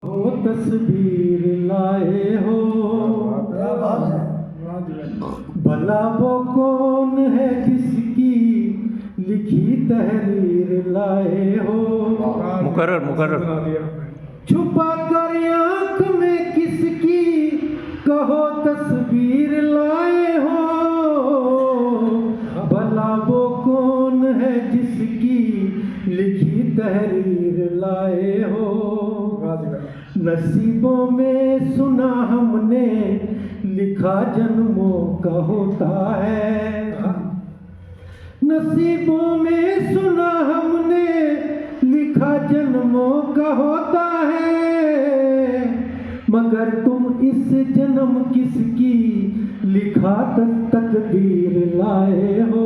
हो तस्वीर लाए हो, भला वो कौन है जिसकी लिखी तहरीर लाए हो। मुकर्रर छुपा कर आँख में किसकी कहो तस्वीर लाए हो, भला वो कौन है जिसकी लिखी तहरीर लाए हो। नसीबों में सुना हमने लिखा जन्मों का होता है, नसीबों में सुना हमने लिखा जन्मों का होता है। मगर तुम इस जन्म किसकी लिखा तकदीर लाए हो,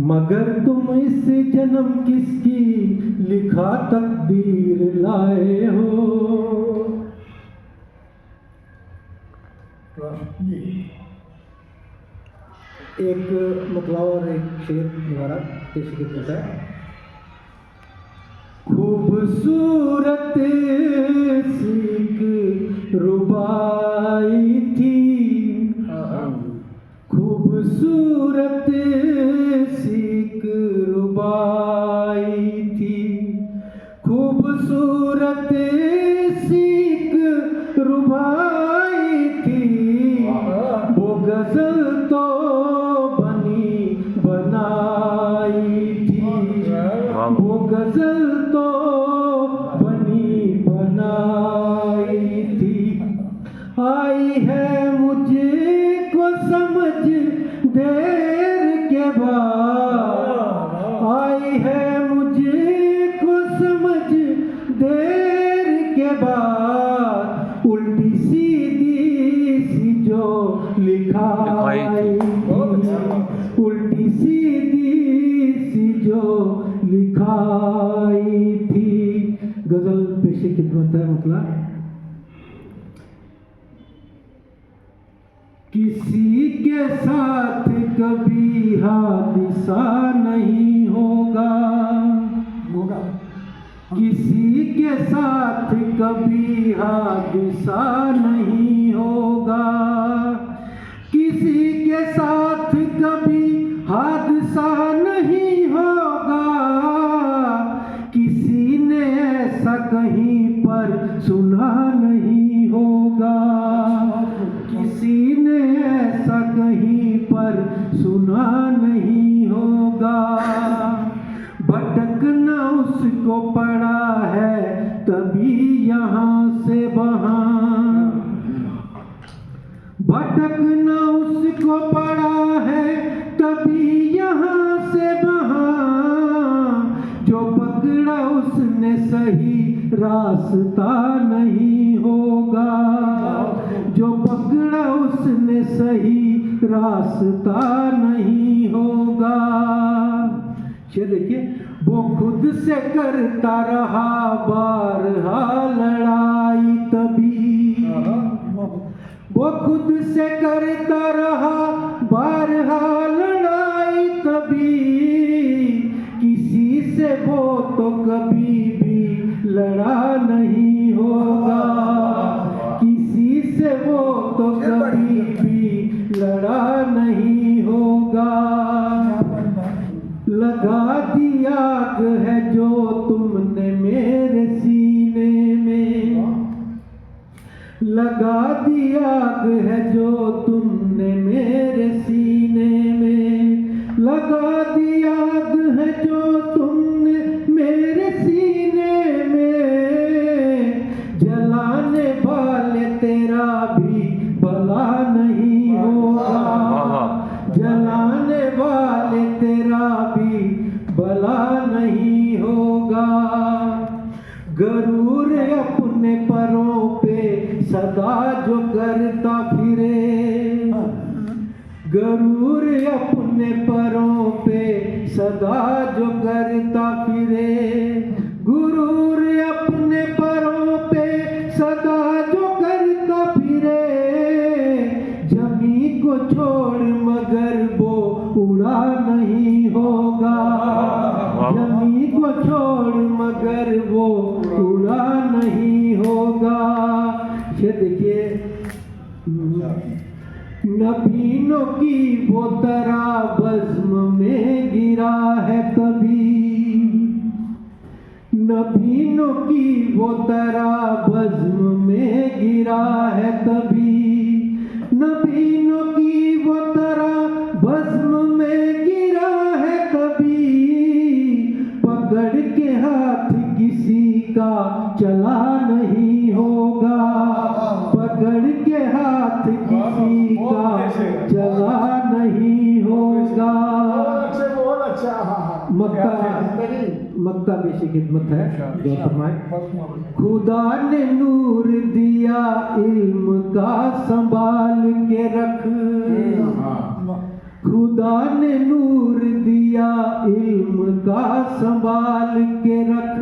मगर तुम इस जन्म किसकी लिखा तकदीर लाए हो। एक मतलब और एक शेर द्वारा पेश किया है। खूबसूरत सीख रुबाई थी, खूबसूरत सीख रुबाई थी, खूबसूरत सीख रुबाई थी। वो गजल तो बनी बनाई थी, वो गजल तो बनी बनाई थी। आई है मुझको समझ देर के बाद, आई है मुझको समझ देर के बाद। उल्टी सीधी सी जो लिखाई, उल्टी सीधी सी जो लिखाई थी। गजल पेशे खिदमत है मतलब। किसी के साथ कभी हादसा नहीं होगा, किसी के साथ कभी हादसा नहीं होगा, किसी के साथ कभी हादसा नहीं होगा। किसी ने ऐसा कहीं पर सुना नहीं होगा, किसी ने ऐसा कहीं पर सुना नहीं होगा। भटकना उसको पड़ा है तभी यहाँ से वहाँ, भटकना उसको पड़ा है तभी यहाँ से वहाँ। जो पकड़ा उसने सही रास्ता नहीं होगा, जो पकड़ा उसने सही रास्ता नहीं होगा। ये देखिए, वो खुद से करता रहा बारहा लड़ाई तभी, वो खुद से करता रहा बारहा लड़ाई तभी। किसी से वो तो कभी भी लड़ा नहीं होगा, किसी से वो तो कभी भी लड़ा नहीं होगा। लगा दी आग है जो तुमने मेरे सीने में, लगा दी आग है जो तुमने मेरे सीने में, लगा दी आग है जो तुमने मेरे सीने में। जलाने वाले तेरा भी भला नहीं होगा, जलाने वाले तेरा भी भला नहीं होगा। गरूर अपने परों पे सदा जो करता फिरे, गरूर अपने परों पे सदा जो करता फिरे, गुरूर अपने परों पे सदा जो करता फिरे। जमी को छोड़ मगर वो उड़ा नहीं होगा, जमी को छोड़ मगर वो उड़ा नहीं देखिए, नबीनों की वो तरह बज़्म में गिरा है तभी, नबीनों की वो तरह बज़्म में गिरा है तभी, नबीनों की वो तरह बज़्म में गिरा है तभी, पकड़ के हाथ किसी का चला नहीं होगा, पकड़ के हाथ किसी का चला नहीं होगा। बहुत अच्छा। मक्का बेशी खिदमत है जो फरमाए। खुदा ने नूर दिया इल्म का संभाल के रख, खुदा ने नूर दिया इल्म का संभाल के रख,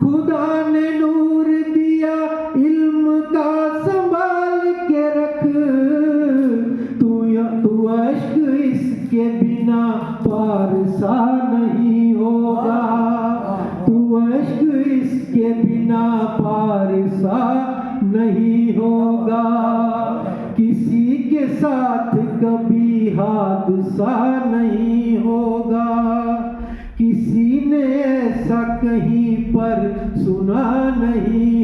खुदा ने नूर दिया इल्म का संभाल के रख, तू अश्क इसके बिना पारसा नहीं होगा, तू अश्क इसके बिना पारसा नहीं होगा, किसी के साथ कभी हादसा नहीं होगा, किसी ने ऐसा कहीं पर सुना नहीं